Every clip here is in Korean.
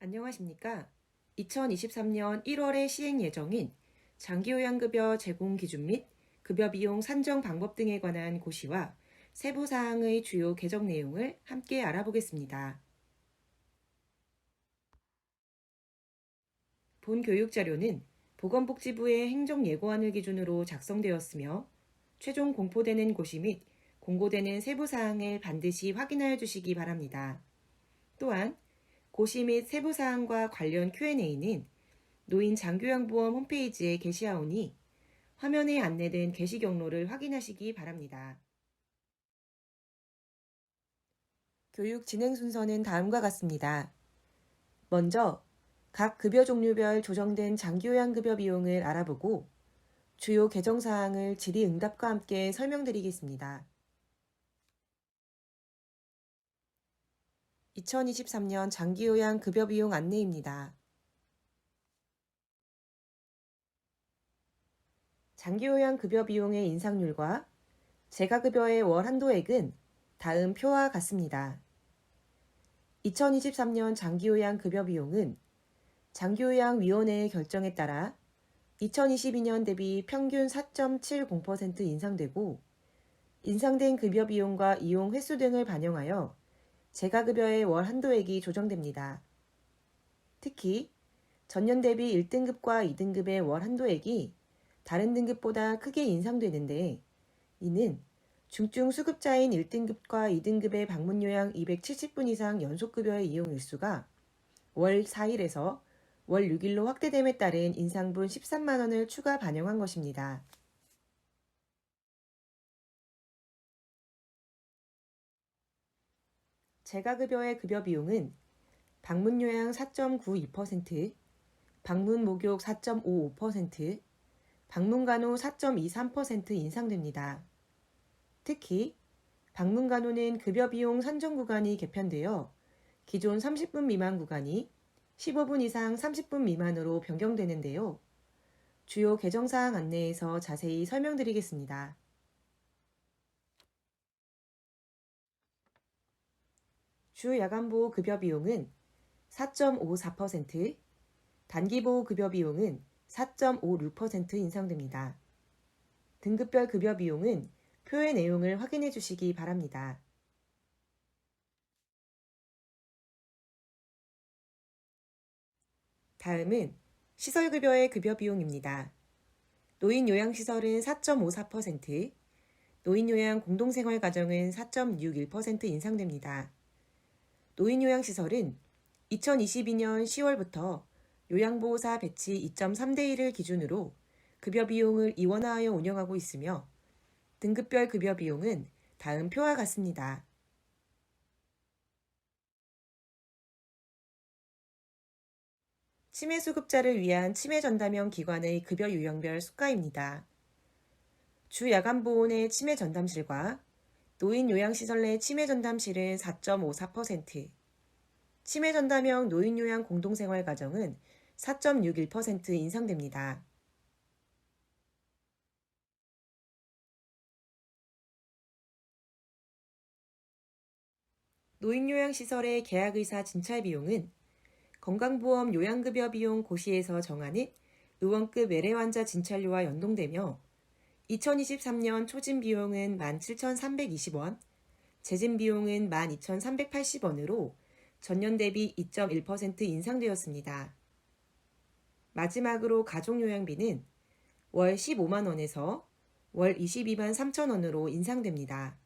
안녕하십니까? 2023년 1월에 시행 예정인 장기요양급여 제공 기준 및 급여 비용 산정 방법 등에 관한 고시와 세부 사항의 주요 개정 내용을 함께 알아보겠습니다. 본 교육 자료는 보건복지부의 행정예고안을 기준으로 작성되었으며 최종 공포되는 고시 및 공고되는 세부 사항을 반드시 확인하여 주시기 바랍니다. 또한 고시 및 세부 사항과 관련 Q&A는 노인 장교양보험 홈페이지에 게시하오니 화면에 안내된 게시 경로를 확인하시기 바랍니다. 교육 진행 순서는 다음과 같습니다. 먼저 각 급여 종류별 조정된 장기요양급여 비용을 알아보고 주요 개정 사항을 질의응답과 함께 설명드리겠습니다. 2023년 장기요양 급여 비용 안내입니다. 장기요양 급여 비용의 인상률과 재가급여의 월 한도액은 다음 표와 같습니다. 2023년 장기요양 급여 비용은 장기요양위원회의 결정에 따라 2022년 대비 평균 4.70% 인상되고 인상된 급여 비용과 이용 횟수 등을 반영하여 재가급여의 월 한도액이 조정됩니다. 특히 전년 대비 1등급과 2등급의 월 한도액이 다른 등급보다 크게 인상되는데 이는 중증 수급자인 1등급과 2등급의 방문요양 270분 이상 연속급여의 이용 일수가 월 4일에서 월 6일로 확대됨에 따른 인상분 13만 원을 추가 반영한 것입니다. 재가급여의 급여 비용은 방문요양 4.92%, 방문목욕 4.55%, 방문간호 4.23% 인상됩니다. 특히 방문간호는 급여 비용 산정 구간이 개편되어 기존 30분 미만 구간이 15분 이상 30분 미만으로 변경되는데요. 주요 개정사항 안내에서 자세히 설명드리겠습니다. 주 야간보호 급여 비용은 4.54%, 단기보호 급여 비용은 4.56% 인상됩니다. 등급별 급여 비용은 표의 내용을 확인해 주시기 바랍니다. 다음은 시설급여의 급여 비용입니다. 노인요양시설은 4.54%, 노인요양 공동생활가정은 4.61% 인상됩니다. 노인요양시설은 2022년 10월부터 요양보호사 배치 2.3대 1을 기준으로 급여 비용을 이원화하여 운영하고 있으며 등급별 급여 비용은 다음 표와 같습니다. 치매수급자를 위한 치매전담형 기관의 급여 유형별 수가입니다. 주 야간보호 내 치매전담실과 노인요양시설 내 치매전담실은 4.54%, 치매전담형 노인요양 공동생활가정은 4.61% 인상됩니다. 노인요양시설의 계약의사 진찰 비용은 건강보험 요양급여 비용 고시에서 정하는 의원급 외래환자 진찰료와 연동되며 2023년 초진 비용은 17,320원, 재진 비용은 12,380원으로 전년 대비 2.1% 인상되었습니다. 마지막으로 가족요양비는 월 15만 원에서 월 22만 3천 원으로 인상됩니다.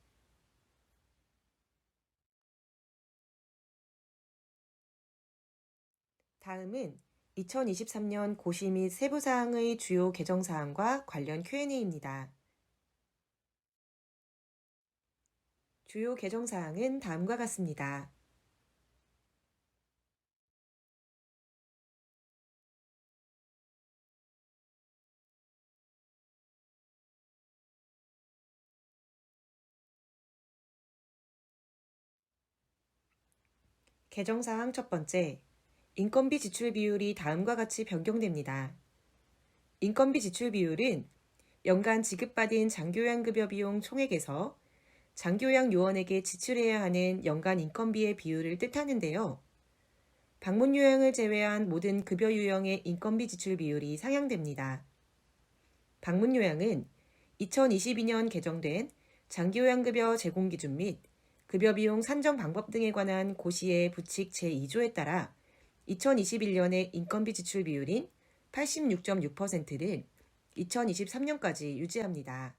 다음은 2023년 고시 및 세부사항의 주요 개정사항과 관련 Q&A입니다. 주요 개정사항은 다음과 같습니다. 개정사항 첫 번째, 인건비 지출 비율이 다음과 같이 변경됩니다. 인건비 지출 비율은 연간 지급받은 장교양급여 비용 총액에서 장교양 요원에게 지출해야 하는 연간 인건비의 비율을 뜻하는데요. 방문 요양을 제외한 모든 급여 유형의 인건비 지출 비율이 상향됩니다. 방문 요양은 2022년 개정된 장기요양급여 제공 기준 및 급여 비용 산정 방법 등에 관한 고시의 부칙 제2조에 따라 2021년의 인건비 지출 비율인 86.6%를 2023년까지 유지합니다.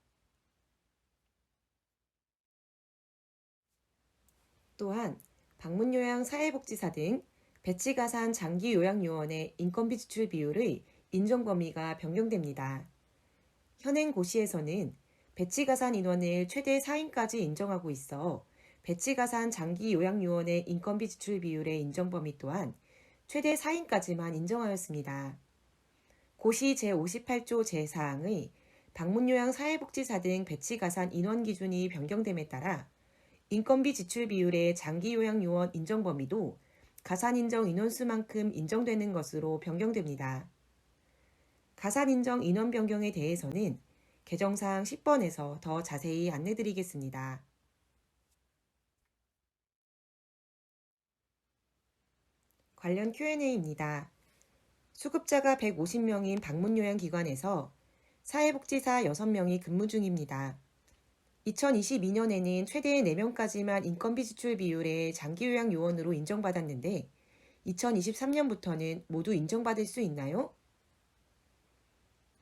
또한 방문요양 사회복지사 등 배치가산 장기요양요원의 인건비 지출 비율의 인정 범위가 변경됩니다. 현행 고시에서는 배치가산 인원을 최대 4인까지 인정하고 있어 배치가산 장기요양요원의 인건비 지출 비율의 인정 범위 또한 최대 4인까지만 인정하였습니다. 고시 제58조 제4항의 방문요양 사회복지사 등 배치가산 인원 기준이 변경됨에 따라 인건비 지출 비율의 장기요양요원 인정 범위도 가산인정 인원수만큼 인정되는 것으로 변경됩니다. 가산인정 인원 변경에 대해서는 개정사항 10번에서 더 자세히 안내드리겠습니다. 관련 Q&A입니다. 수급자가 150명인 방문요양기관에서 사회복지사 6명이 근무 중입니다. 2022년에는 최대 4명까지만 인건비 지출 비율의 장기요양 요원으로 인정받았는데 2023년부터는 모두 인정받을 수 있나요?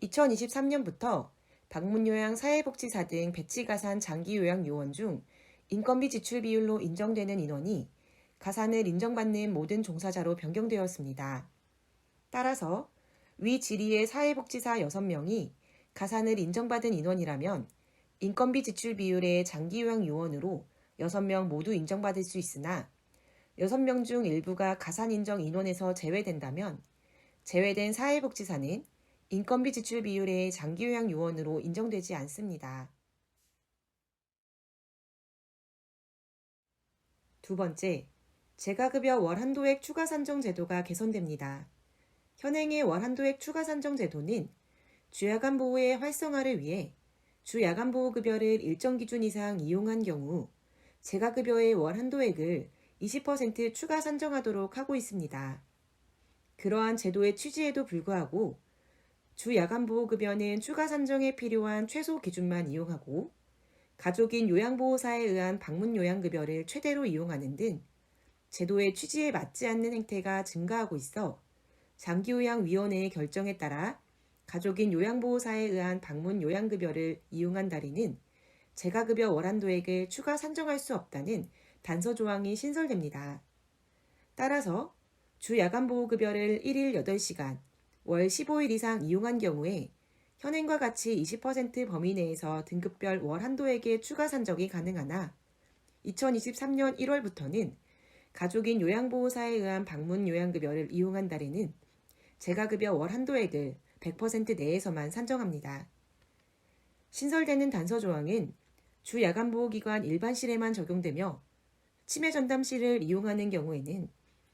2023년부터 방문요양 사회복지사 등 배치가산 장기요양 요원 중 인건비 지출 비율로 인정되는 인원이 가산을 인정받는 모든 종사자로 변경되었습니다. 따라서 위 질의의 사회복지사 6명이 가산을 인정받은 인원이라면 인건비 지출 비율의 장기요양 요원으로 6명 모두 인정받을 수 있으나 6명 중 일부가 가산 인정 인원에서 제외된다면 제외된 사회복지사는 인건비 지출 비율의 장기요양 요원으로 인정되지 않습니다. 두 번째, 재가급여 월 한도액 추가 산정 제도가 개선됩니다. 현행의 월 한도액 추가 산정 제도는 주야간 보호의 활성화를 위해 주야간 보호급여를 일정 기준 이상 이용한 경우 재가급여의 월 한도액을 20% 추가 산정하도록 하고 있습니다. 그러한 제도의 취지에도 불구하고 주야간 보호급여는 추가 산정에 필요한 최소 기준만 이용하고 가족인 요양보호사에 의한 방문 요양급여를 최대로 이용하는 등 제도의 취지에 맞지 않는 행태가 증가하고 있어 장기요양위원회의 결정에 따라 가족인 요양보호사에 의한 방문 요양급여를 이용한 달에는 재가급여 월한도액을 추가 산정할 수 없다는 단서조항이 신설됩니다. 따라서 주야간보호급여를 1일 8시간, 월 15일 이상 이용한 경우에 현행과 같이 20% 범위 내에서 등급별 월한도액의 추가 산정이 가능하나 2023년 1월부터는 가족인 요양보호사에 의한 방문 요양급여를 이용한 달에는 재가급여 월한도액을 100% 내에서만 산정합니다. 신설되는 단서조항은 주야간보호기관 일반실에만 적용되며 치매전담실을 이용하는 경우에는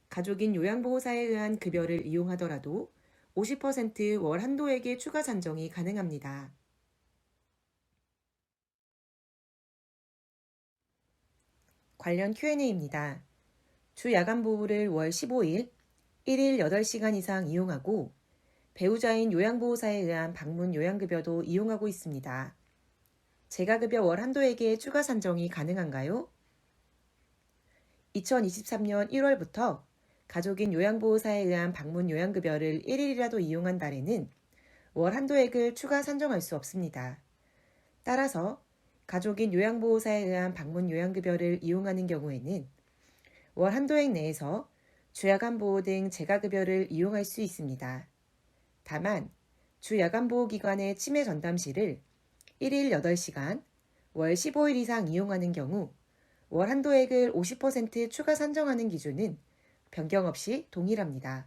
가족인 요양보호사에 의한 급여를 이용하더라도 50% 월한도액의 추가 산정이 가능합니다. 관련 Q&A입니다. 주야간보호를 월 15일, 1일 8시간 이상 이용하고 배우자인 요양보호사에 의한 방문 요양급여도 이용하고 있습니다. 재가급여 월 한도액의 추가 산정이 가능한가요? 2023년 1월부터 가족인 요양보호사에 의한 방문 요양급여를 1일이라도 이용한 달에는 월 한도액을 추가 산정할 수 없습니다. 따라서 가족인 요양보호사에 의한 방문 요양급여를 이용하는 경우에는 월 한도액 내에서 주야간보호 등 재가급여를 이용할 수 있습니다. 다만 주야간보호기관의 치매전담실을 1일 8시간, 월 15일 이상 이용하는 경우 월 한도액을 50% 추가 산정하는 기준은 변경 없이 동일합니다.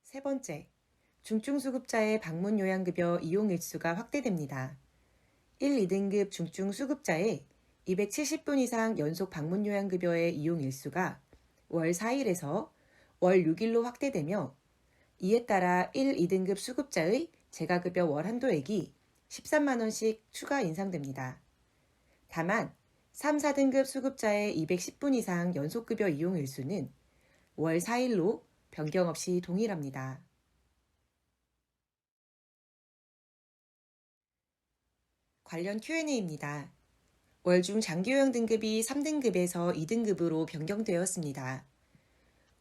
세 번째, 중증수급자의 방문 요양급여 이용 일수가 확대됩니다. 1, 2등급 중증수급자의 270분 이상 연속 방문 요양급여의 이용 일수가 월 4일에서 월 6일로 확대되며 이에 따라 1, 2등급 수급자의 재가급여 월 한도액이 13만원씩 추가 인상됩니다. 다만 3, 4등급 수급자의 210분 이상 연속급여 이용 일수는 월 4일로 변경 없이 동일합니다. 관련 Q&A입니다. 월중 장기요양 등급이 3등급에서 2등급으로 변경되었습니다.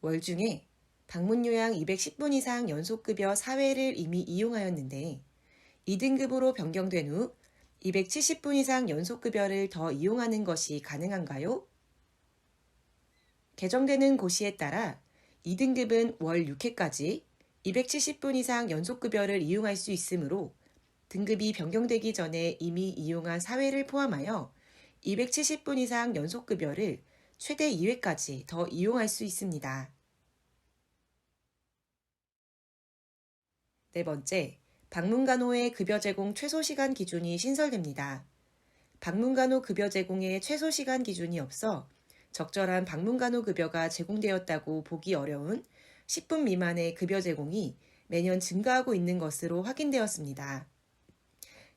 월중에 방문요양 210분 이상 연속급여 4회를 이미 이용하였는데 2등급으로 변경된 후 270분 이상 연속급여를 더 이용하는 것이 가능한가요? 개정되는 고시에 따라 2등급은 월 6회까지 270분 이상 연속급여를 이용할 수 있으므로 등급이 변경되기 전에 이미 이용한 4회를 포함하여 270분 이상 연속급여를 최대 2회까지 더 이용할 수 있습니다. 네 번째, 방문간호의 급여 제공 최소 시간 기준이 신설됩니다. 방문간호 급여 제공에 최소 시간 기준이 없어 적절한 방문간호 급여가 제공되었다고 보기 어려운 10분 미만의 급여 제공이 매년 증가하고 있는 것으로 확인되었습니다.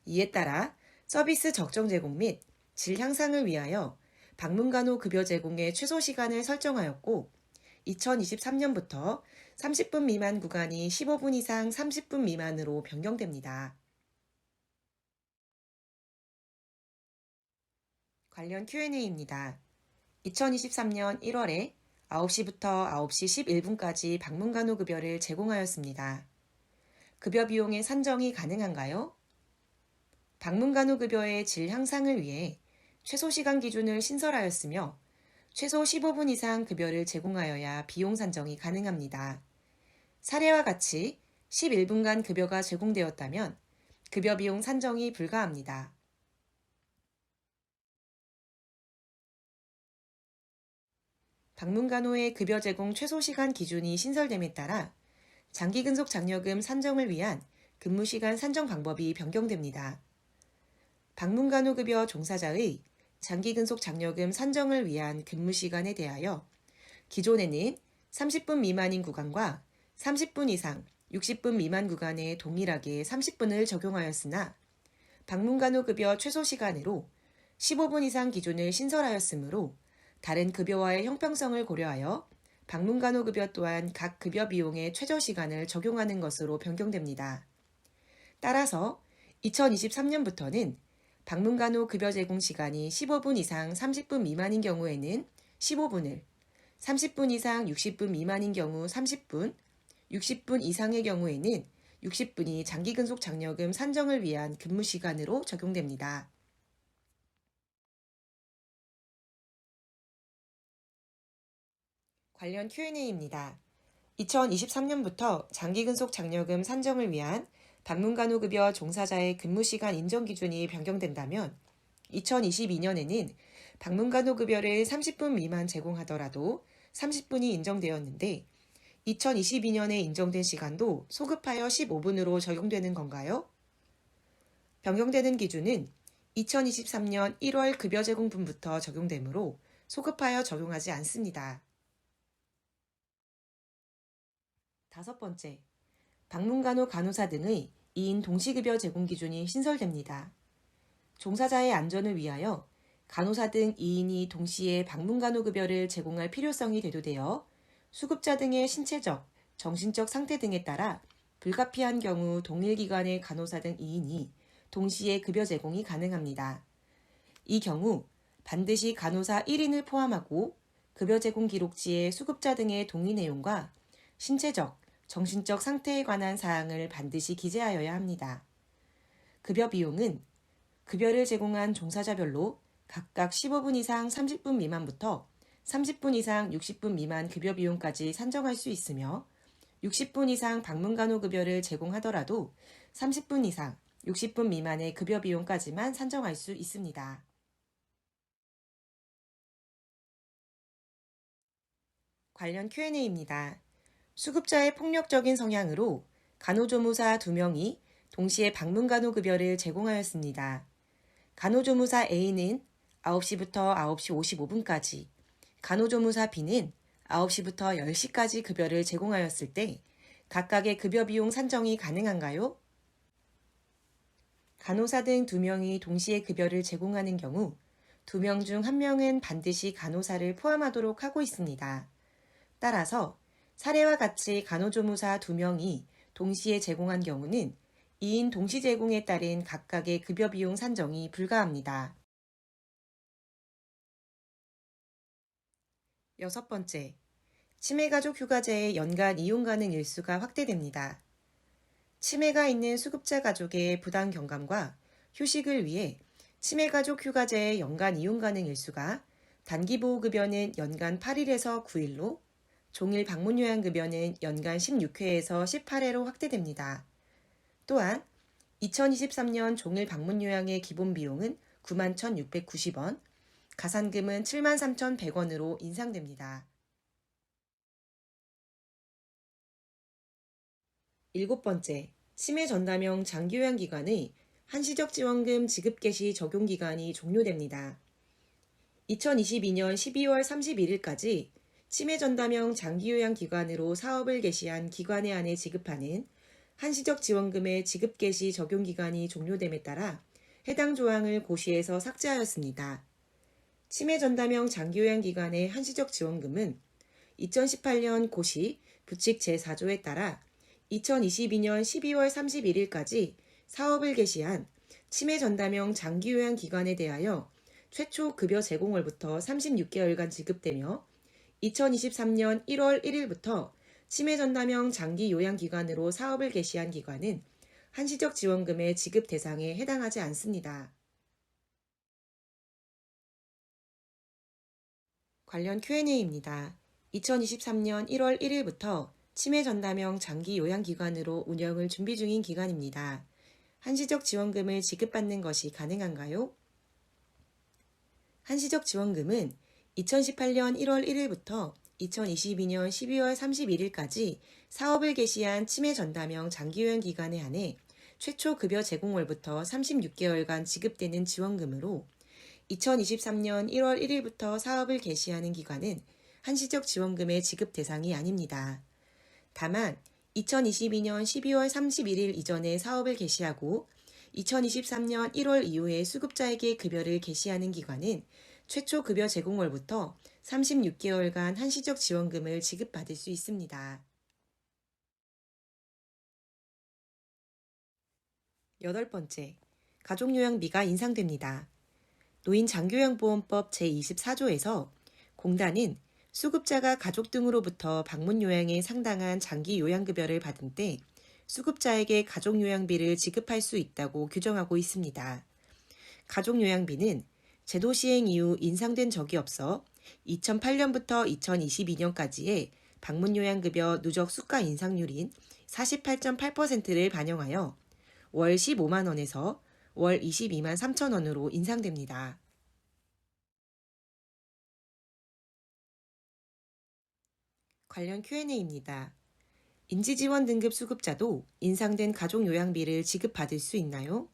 이에 따라 서비스 적정 제공 및 질 향상을 위하여 방문간호 급여 제공의 최소 시간을 설정하였고 2023년부터 30분 미만 구간이 15분 이상 30분 미만으로 변경됩니다. 관련 Q&A입니다. 2023년 1월에 9시부터 9시 11분까지 방문간호 급여를 제공하였습니다. 급여 비용의 산정이 가능한가요? 방문간호 급여의 질 향상을 위해 최소 시간 기준을 신설하였으며 최소 15분 이상 급여를 제공하여야 비용 산정이 가능합니다. 사례와 같이 11분간 급여가 제공되었다면 급여 비용 산정이 불가합니다. 방문간호의 급여 제공 최소 시간 기준이 신설됨에 따라 장기근속 장려금 산정을 위한 근무시간 산정 방법이 변경됩니다. 방문간호급여 종사자의 장기근속 장려금 산정을 위한 근무시간에 대하여 기존에는 30분 미만인 구간과 30분 이상 60분 미만 구간에 동일하게 30분을 적용하였으나 방문간호급여 최소 시간으로 15분 이상 기준을 신설하였으므로 다른 급여와의 형평성을 고려하여 방문간호급여 또한 각 급여 비용의 최저 시간을 적용하는 것으로 변경됩니다. 따라서 2023년부터는 방문간호 급여 제공 시간이 15분 이상 30분 미만인 경우에는 15분을, 30분 이상 60분 미만인 경우 30분, 60분 이상의 경우에는 60분이 장기근속 장려금 산정을 위한 근무 시간으로 적용됩니다. 관련 Q&A입니다. 2023년부터 장기근속 장려금 산정을 위한 방문간호급여 종사자의 근무시간 인정 기준이 변경된다면 2022년에는 방문간호급여를 30분 미만 제공하더라도 30분이 인정되었는데 2022년에 인정된 시간도 소급하여 15분으로 적용되는 건가요? 변경되는 기준은 2023년 1월 급여 제공분부터 적용되므로 소급하여 적용하지 않습니다. 다섯 번째, 방문간호 간호사 등의 2인 동시급여 제공 기준이 신설됩니다. 종사자의 안전을 위하여 간호사 등 2인이 동시에 방문간호급여를 제공할 필요성이 대두되어 수급자 등의 신체적, 정신적 상태 등에 따라 불가피한 경우 동일 기관의 간호사 등 2인이 동시에 급여 제공이 가능합니다. 이 경우 반드시 간호사 1인을 포함하고 급여 제공 기록지에 수급자 등의 동의 내용과 신체적, 정신적 상태에 관한 사항을 반드시 기재하여야 합니다. 급여 비용은 급여를 제공한 종사자별로 각각 15분 이상 30분 미만부터 30분 이상 60분 미만 급여 비용까지 산정할 수 있으며 60분 이상 방문간호 급여를 제공하더라도 30분 이상 60분 미만의 급여 비용까지만 산정할 수 있습니다. 관련 Q&A입니다. 수급자의 폭력적인 성향으로 간호조무사 2명이 동시에 방문간호급여를 제공하였습니다. 간호조무사 A는 9시부터 9시 55분까지, 간호조무사 B는 9시부터 10시까지 급여를 제공하였을 때 각각의 급여 비용 산정이 가능한가요? 간호사 등 2명이 동시에 급여를 제공하는 경우 2명 중 1명은 반드시 간호사를 포함하도록 하고 있습니다. 따라서 사례와 같이 간호조무사 2명이 동시에 제공한 경우는 2인 동시 제공에 따른 각각의 급여 비용 산정이 불가합니다. 6번째, 치매가족 휴가제의 연간 이용 가능 일수가 확대됩니다. 치매가 있는 수급자 가족의 부담 경감과 휴식을 위해 치매가족 휴가제의 연간 이용 가능 일수가 단기보호급여는 연간 8일에서 9일로, 종일 방문요양급여는 연간 16회에서 18회로 확대됩니다. 또한 2023년 종일 방문요양의 기본비용은 91,690원, 가산금은 73,100원으로 인상됩니다. 7번째, 치매 전담형 장기요양기관의 한시적 지원금 지급 개시 적용 기간이 종료됩니다. 2022년 12월 31일까지 치매 전담형 장기요양기관으로 사업을 개시한 기관에 한해 지급하는 한시적 지원금의 지급 개시 적용 기간이 종료됨에 따라 해당 조항을 고시에서 삭제하였습니다. 치매 전담형 장기요양기관의 한시적 지원금은 2018년 고시 부칙 제4조에 따라 2022년 12월 31일까지 사업을 개시한 치매 전담형 장기요양기관에 대하여 최초 급여 제공월부터 36개월간 지급되며 2023년 1월 1일부터 치매 전담형 장기요양기관으로 사업을 개시한 기관은 한시적 지원금의 지급 대상에 해당하지 않습니다. 관련 Q&A입니다. 2023년 1월 1일부터 치매 전담형 장기요양기관으로 운영을 준비 중인 기관입니다. 한시적 지원금을 지급받는 것이 가능한가요? 한시적 지원금은 2018년 1월 1일부터 2022년 12월 31일까지 사업을 개시한 치매 전담형 장기요양기관에 한해 최초 급여 제공월부터 36개월간 지급되는 지원금으로 2023년 1월 1일부터 사업을 개시하는 기관은 한시적 지원금의 지급 대상이 아닙니다. 다만 2022년 12월 31일 이전에 사업을 개시하고 2023년 1월 이후에 수급자에게 급여를 개시하는 기관은 최초 급여 제공월부터 36개월간 한시적 지원금을 지급받을 수 있습니다. 8번째, 가족요양비가 인상됩니다. 노인장교양보험법 제24조에서 공단은 수급자가 가족 등으로부터 방문요양에 상당한 장기요양급여를 받은 때 수급자에게 가족요양비를 지급할 수 있다고 규정하고 있습니다. 가족요양비는 제도 시행 이후 인상된 적이 없어 2008년부터 2022년까지의 방문요양급여 누적 수가 인상률인 48.8%를 반영하여 월 15만 원에서 월 22만 3천 원으로 인상됩니다. 관련 Q&A입니다. 인지지원 등급 수급자도 인상된 가족요양비를 지급받을 수 있나요?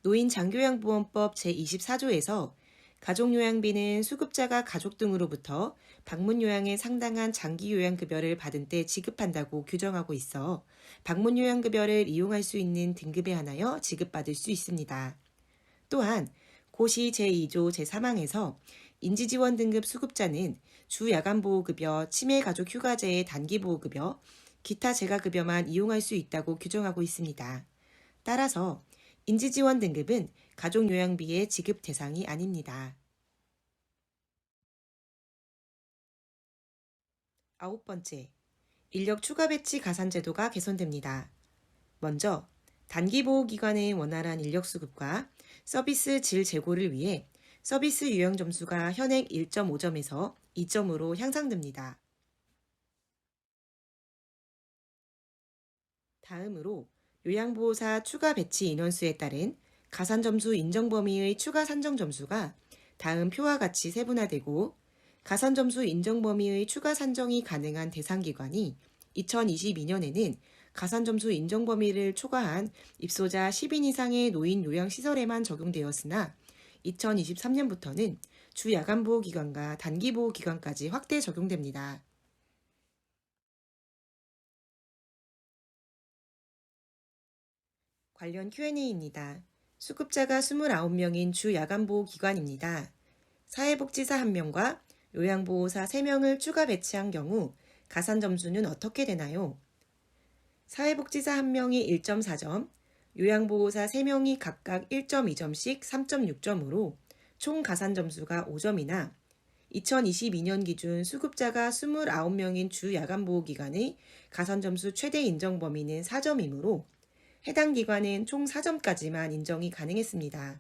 노인장교양보험법 제24조에서 가족요양비는 수급자가 가족 등으로부터 방문요양에 상당한 장기요양급여를 받은 때 지급한다고 규정하고 있어 방문요양급여를 이용할 수 있는 등급에 한하여 지급받을 수 있습니다. 또한 고시 제2조 제3항에서 인지지원 등급 수급자는 주야간보호급여, 치매가족휴가제의 단기보호급여, 기타 재가급여만 이용할 수 있다고 규정하고 있습니다. 따라서 인지지원 등급은 가족요양비의 지급 대상이 아닙니다. 9번째, 인력 추가 배치 가산 제도가 개선됩니다. 먼저 단기보호기관의 원활한 인력 수급과 서비스 질 제고를 위해 서비스 유형 점수가 현행 1.5점에서 2점으로 향상됩니다. 다음으로 요양보호사 추가 배치 인원수에 따른 가산점수 인정 범위의 추가 산정 점수가 다음 표와 같이 세분화되고 가산점수 인정 범위의 추가 산정이 가능한 대상 기관이 2022년에는 가산점수 인정 범위를 초과한 입소자 10인 이상의 노인 요양시설에만 적용되었으나 2023년부터는 주야간보호기관과 단기보호기관까지 확대 적용됩니다. 관련 Q&A입니다. 수급자가 29명인 주야간보호기관입니다. 사회복지사 1명과 요양보호사 3명을 추가 배치한 경우 가산점수는 어떻게 되나요? 사회복지사 1명이 1.4점, 요양보호사 3명이 각각 1.2점씩 3.6점으로 총 가산점수가 5점이나 2022년 기준 수급자가 29명인 주야간보호기관의 가산점수 최대 인정 범위는 4점이므로 해당 기관은 총 4점까지만 인정이 가능했습니다.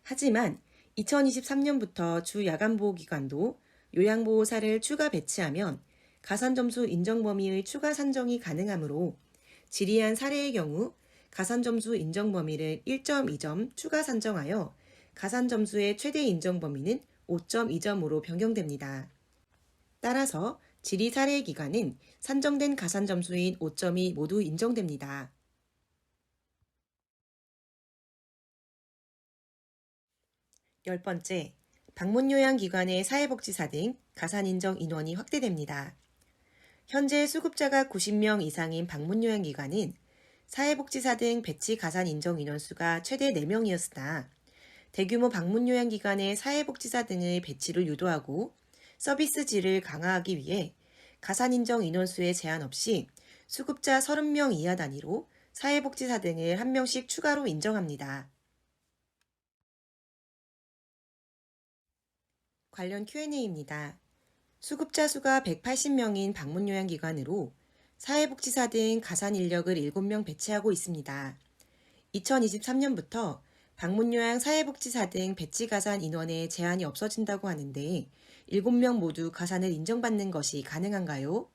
하지만 2023년부터 주야간보호기관도 요양보호사를 추가 배치하면 가산점수 인정 범위의 추가 산정이 가능하므로 지리한 사례의 경우 가산점수 인정 범위를 1.2점 추가 산정하여 가산점수의 최대 인정 범위는 5.2점으로 변경됩니다. 따라서 지리 사례 기간은 산정된 가산점수인 5점이 모두 인정됩니다. 10번째, 방문요양기관의 사회복지사 등 가산인정 인원이 확대됩니다. 현재 수급자가 90명 이상인 방문요양기관은 사회복지사 등 배치 가산 인정 인원수가 최대 4명이었으나 대규모 방문요양기관의 사회복지사 등의 배치를 유도하고 서비스 질을 강화하기 위해 가산 인정 인원수에 제한 없이 수급자 30명 이하 단위로 사회복지사 등을 1명씩 추가로 인정합니다. 관련 Q&A입니다. 수급자 수가 180명인 방문요양기관으로 사회복지사 등 가산 인력을 7명 배치하고 있습니다. 2023년부터 방문요양 사회복지사 등 배치 가산 인원에 제한이 없어진다고 하는데 7명 모두 가산을 인정받는 것이 가능한가요?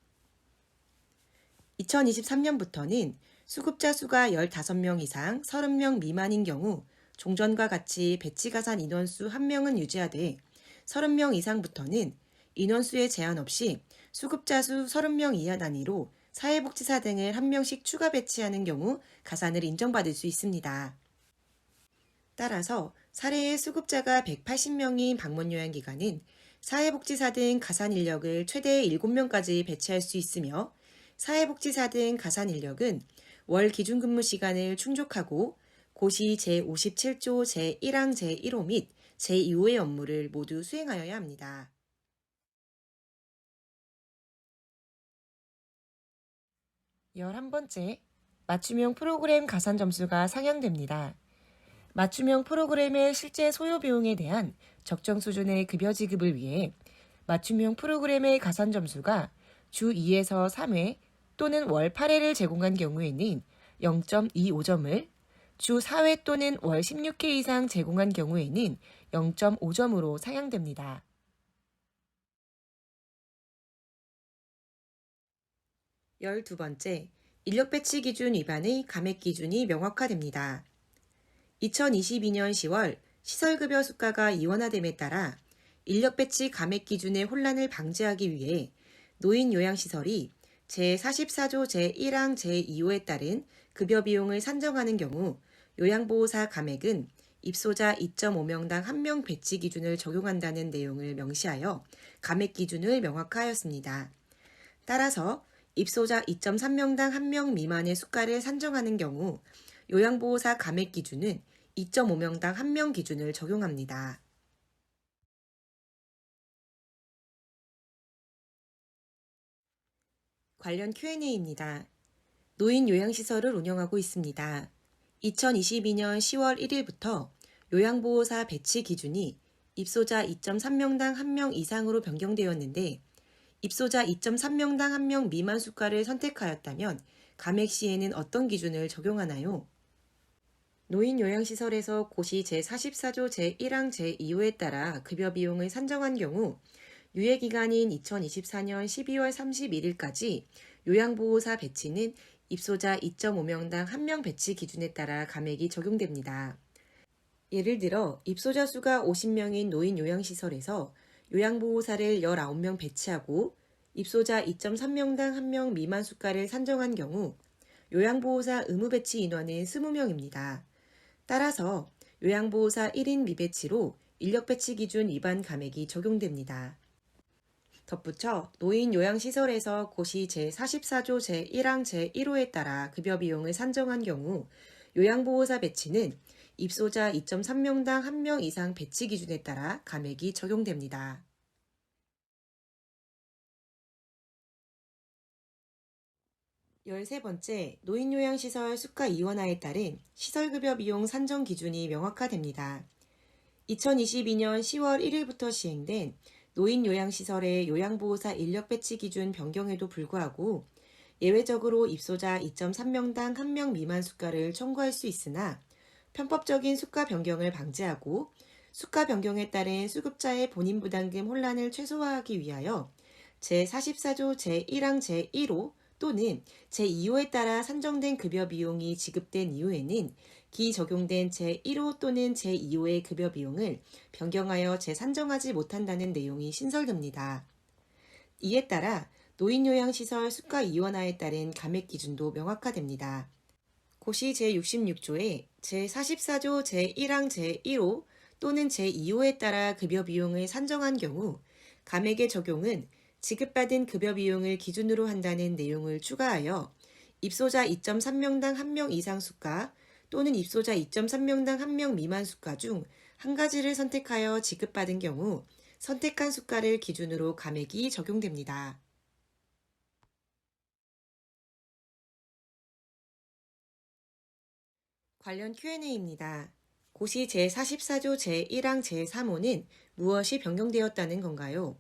2023년부터는 수급자 수가 15명 이상 30명 미만인 경우 종전과 같이 배치 가산 인원수 1명은 유지하되 30명 이상부터는 인원수에 제한 없이 수급자 수 30명 이하 단위로 사회복지사 등을 1명씩 추가 배치하는 경우 가산을 인정받을 수 있습니다. 따라서 사례의 수급자가 180명인 방문요양기관은 사회복지사 등 가산 인력을 최대 7명까지 배치할 수 있으며 사회복지사 등 가산 인력은 월 기준 근무 시간을 충족하고 고시 제57조 제1항 제1호 및 제2호의 업무를 모두 수행하여야 합니다. 11번째, 맞춤형 프로그램 가산 점수가 상향됩니다. 맞춤형 프로그램의 실제 소요 비용에 대한 적정 수준의 급여 지급을 위해 맞춤형 프로그램의 가산 점수가 주 2에서 3회 또는 월 8회를 제공한 경우에는 0.25점을, 주 4회 또는 월 16회 이상 제공한 경우에는 0.5점으로 상향됩니다. 12번째, 인력 배치 기준 위반의 감액 기준이 명확화됩니다. 2022년 10월 시설급여 수가가 이원화됨에 따라 인력 배치 감액 기준의 혼란을 방지하기 위해 노인요양시설이 제44조 제1항 제2호에 따른 급여 비용을 산정하는 경우 요양보호사 감액은 입소자 2.5명당 1명 배치 기준을 적용한다는 내용을 명시하여 감액 기준을 명확화하였습니다. 따라서 입소자 2.3명당 1명 미만의 수가를 산정하는 경우 요양보호사 감액 기준은 2.5명당 1명 기준을 적용합니다. 관련 Q&A입니다. 노인요양시설을 운영하고 있습니다. 2022년 10월 1일부터 요양보호사 배치 기준이 입소자 2.3명당 1명 이상으로 변경되었는데 입소자 2.3명당 1명 미만 수가를 선택하였다면 감액 시에는 어떤 기준을 적용하나요? 노인요양시설에서 고시 제44조 제1항 제2호에 따라 급여 비용을 산정한 경우 유예기간인 2024년 12월 31일까지 요양보호사 배치는 입소자 2.5명당 1명 배치 기준에 따라 감액이 적용됩니다. 예를 들어 입소자 수가 50명인 노인요양시설에서 요양보호사를 19명 배치하고 입소자 2.3명당 1명 미만 수가를 산정한 경우 요양보호사 의무배치 인원은 20명입니다. 따라서 요양보호사 1인 미배치로 인력배치 기준 위반 감액이 적용됩니다. 덧붙여 노인요양시설에서 고시 제44조 제1항 제1호에 따라 급여 비용을 산정한 경우 요양보호사 배치는 입소자 2.3명당 1명 이상 배치 기준에 따라 감액이 적용됩니다. 13번째, 노인요양시설 수가 이원화에 따른 시설급여 비용 산정 기준이 명확화됩니다. 2022년 10월 1일부터 시행된 노인요양시설의 요양보호사 인력 배치 기준 변경에도 불구하고 예외적으로 입소자 2.3명당 1명 미만 수가를 청구할 수 있으나 편법적인 수가 변경을 방지하고 수가 변경에 따른 수급자의 본인 부담금 혼란을 최소화하기 위하여 제44조 제1항 제1호 또는 제2호에 따라 산정된 급여 비용이 지급된 이후에는 기 적용된 제1호 또는 제2호의 급여 비용을 변경하여 재산정하지 못한다는 내용이 신설됩니다. 이에 따라 노인요양시설 수가 이원화에 따른 감액 기준도 명확화됩니다. 고시 제66조에 제44조 제1항 제1호 또는 제2호에 따라 급여 비용을 산정한 경우 감액의 적용은 지급받은 급여 비용을 기준으로 한다는 내용을 추가하여 입소자 2.3명당 1명 이상 수가 또는 입소자 2.3명당 1명 미만 수가 중 한 가지를 선택하여 지급받은 경우 선택한 수가를 기준으로 감액이 적용됩니다. 관련 Q&A입니다. 고시 제44조 제1항 제3호는 무엇이 변경되었다는 건가요?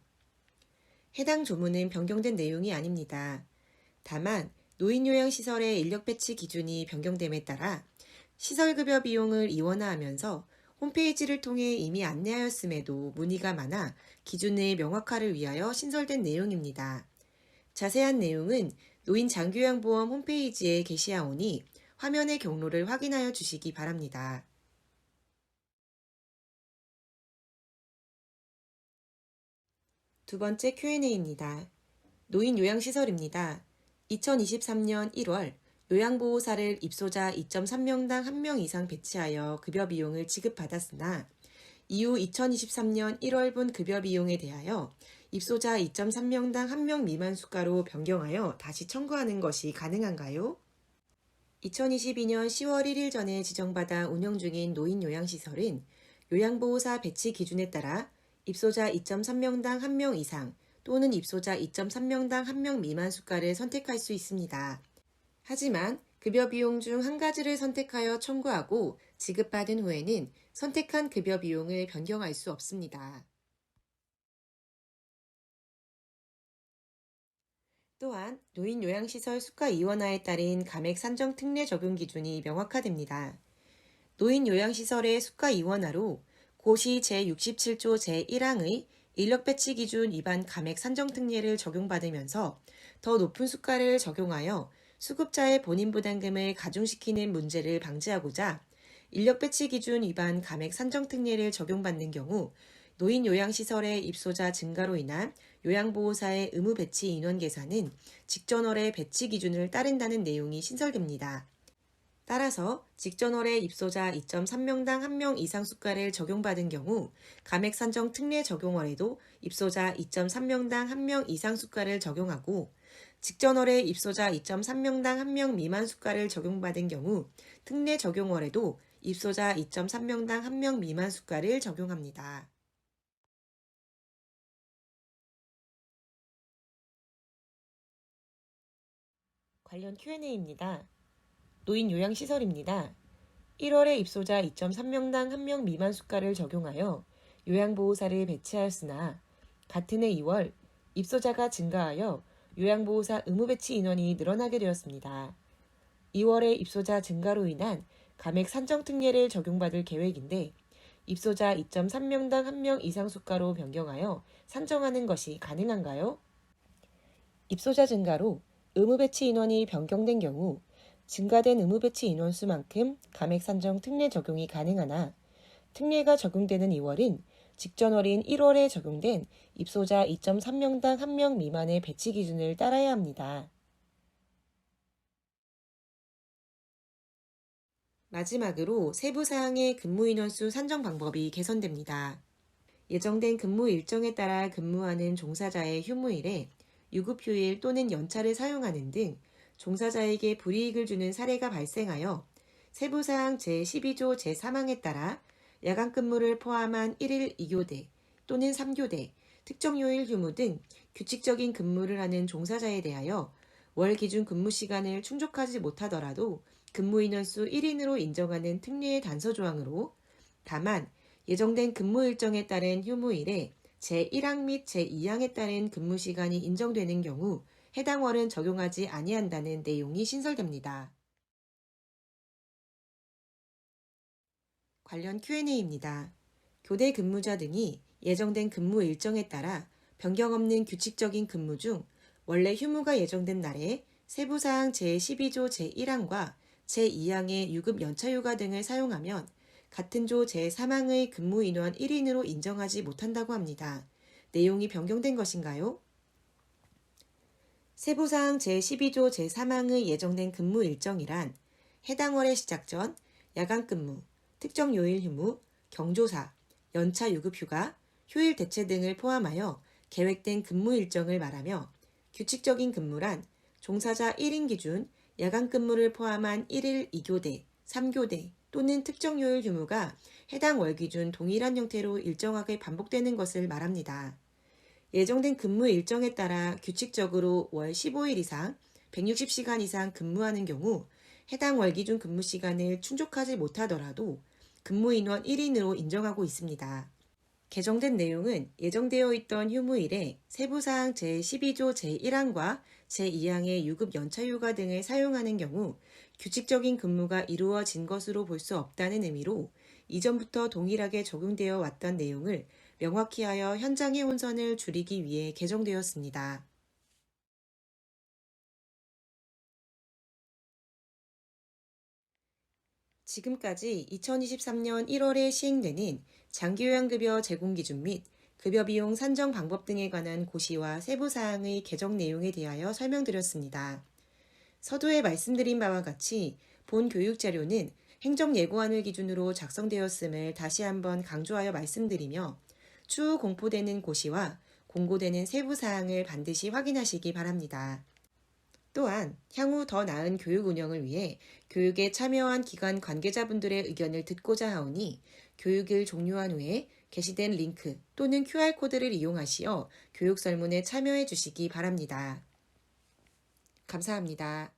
해당 조문은 변경된 내용이 아닙니다. 다만 노인요양시설의 인력 배치 기준이 변경됨에 따라 시설급여 비용을 이원화하면서 홈페이지를 통해 이미 안내하였음에도 문의가 많아 기준의 명확화를 위하여 신설된 내용입니다. 자세한 내용은 노인장교양보험 홈페이지에 게시하오니 화면의 경로를 확인하여 주시기 바랍니다. 두 번째 Q&A입니다. 노인요양시설입니다. 2023년 1월 요양보호사를 입소자 2.3명당 1명 이상 배치하여 급여 비용을 지급받았으나 이후 2023년 1월분 급여 비용에 대하여 입소자 2.3명당 1명 미만 수가로 변경하여 다시 청구하는 것이 가능한가요? 2022년 10월 1일 전에 지정받아 운영 중인 노인요양시설은 요양보호사 배치 기준에 따라 입소자 2.3명당 1명 이상 또는 입소자 2.3명당 1명 미만 수가를 선택할 수 있습니다. 하지만 급여 비용 중 한 가지를 선택하여 청구하고 지급받은 후에는 선택한 급여 비용을 변경할 수 없습니다. 또한 노인요양시설 수가 이원화에 따른 감액 산정 특례 적용 기준이 명확화됩니다. 노인요양시설의 수가 이원화로 고시 제67조 제1항의 인력 배치 기준 위반 감액 산정 특례를 적용받으면서 더 높은 수가를 적용하여 수급자의 본인 부담금을 가중시키는 문제를 방지하고자 인력 배치 기준 위반 감액 산정 특례를 적용받는 경우 노인요양시설의 입소자 증가로 인한 요양보호사의 의무 배치 인원 계산은 직전월의 배치 기준을 따른다는 내용이 신설됩니다. 따라서 직전월의 입소자 2.3명당 1명 이상 수가를 적용받은 경우 감액 산정 특례 적용월에도 입소자 2.3명당 1명 이상 수가를 적용하고 직전월의 입소자 2.3명당 1명 미만 수가를 적용받은 경우 특례 적용월에도 입소자 2.3명당 1명 미만 수가를 적용합니다. 관련 Q&A입니다. 노인요양시설입니다. 1월에 입소자 2.3명당 1명 미만 수가를 적용하여 요양보호사를 배치하였으나 같은 해 2월 입소자가 증가하여 요양보호사 의무배치 인원이 늘어나게 되었습니다. 2월에 입소자 증가로 인한 감액 산정 특례를 적용받을 계획인데 입소자 2.3명당 1명 이상 수가로 변경하여 산정하는 것이 가능한가요? 입소자 증가로 의무배치 인원이 변경된 경우 증가된 의무배치 인원수만큼 감액 산정 특례 적용이 가능하나 특례가 적용되는 2월은 직전월인 1월에 적용된 입소자 2.3명당 1명 미만의 배치 기준을 따라야 합니다. 마지막으로 세부 사항의 근무 인원수 산정 방법이 개선됩니다. 예정된 근무 일정에 따라 근무하는 종사자의 휴무일에 유급휴일 또는 연차를 사용하는 등 종사자에게 불이익을 주는 사례가 발생하여 세부사항 제12조 제3항에 따라 야간 근무를 포함한 1일 2교대 또는 3교대, 특정요일 휴무 등 규칙적인 근무를 하는 종사자에 대하여 월 기준 근무 시간을 충족하지 못하더라도 근무 인원수 1인으로 인정하는 특례의 단서 조항으로 다만 예정된 근무 일정에 따른 휴무일에 제1항 및 제2항에 따른 근무 시간이 인정되는 경우 해당 월은 적용하지 아니한다는 내용이 신설됩니다. 관련 Q&A입니다. 교대 근무자 등이 예정된 근무 일정에 따라 변경 없는 규칙적인 근무 중 원래 휴무가 예정된 날에 세부사항 제12조 제1항과 제2항의 유급 연차휴가 등을 사용하면 같은 조 제3항의 근무 인원 1인으로 인정하지 못한다고 합니다. 내용이 변경된 것인가요? 세부사항 제12조 제3항의 예정된 근무 일정이란 해당 월의 시작 전 야간 근무, 특정 요일 휴무, 경조사, 연차 유급 휴가, 휴일 대체 등을 포함하여 계획된 근무 일정을 말하며 규칙적인 근무란 종사자 1인 기준 야간 근무를 포함한 1일 2교대, 3교대 또는 특정 요일 휴무가 해당 월 기준 동일한 형태로 일정하게 반복되는 것을 말합니다. 예정된 근무 일정에 따라 규칙적으로 월 15일 이상, 160시간 이상 근무하는 경우 해당 월 기준 근무 시간을 충족하지 못하더라도 근무 인원 1인으로 인정하고 있습니다. 개정된 내용은 예정되어 있던 휴무일에 세부사항 제12조 제1항과 제2항의 유급 연차휴가 등을 사용하는 경우 규칙적인 근무가 이루어진 것으로 볼 수 없다는 의미로 이전부터 동일하게 적용되어 왔던 내용을 명확히 하여 현장의 혼선을 줄이기 위해 개정되었습니다. 지금까지 2023년 1월에 시행되는 장기요양급여 제공 기준 및 급여 비용 산정 방법 등에 관한 고시와 세부 사항의 개정 내용에 대하여 설명드렸습니다. 서두에 말씀드린 바와 같이 본 교육 자료는 행정예고안을 기준으로 작성되었음을 다시 한번 강조하여 말씀드리며 추후 공포되는 고시와 공고되는 세부 사항을 반드시 확인하시기 바랍니다. 또한 향후 더 나은 교육 운영을 위해 교육에 참여한 기관 관계자분들의 의견을 듣고자 하오니 교육을 종료한 후에 게시된 링크 또는 QR코드를 이용하시어 교육 설문에 참여해 주시기 바랍니다. 감사합니다.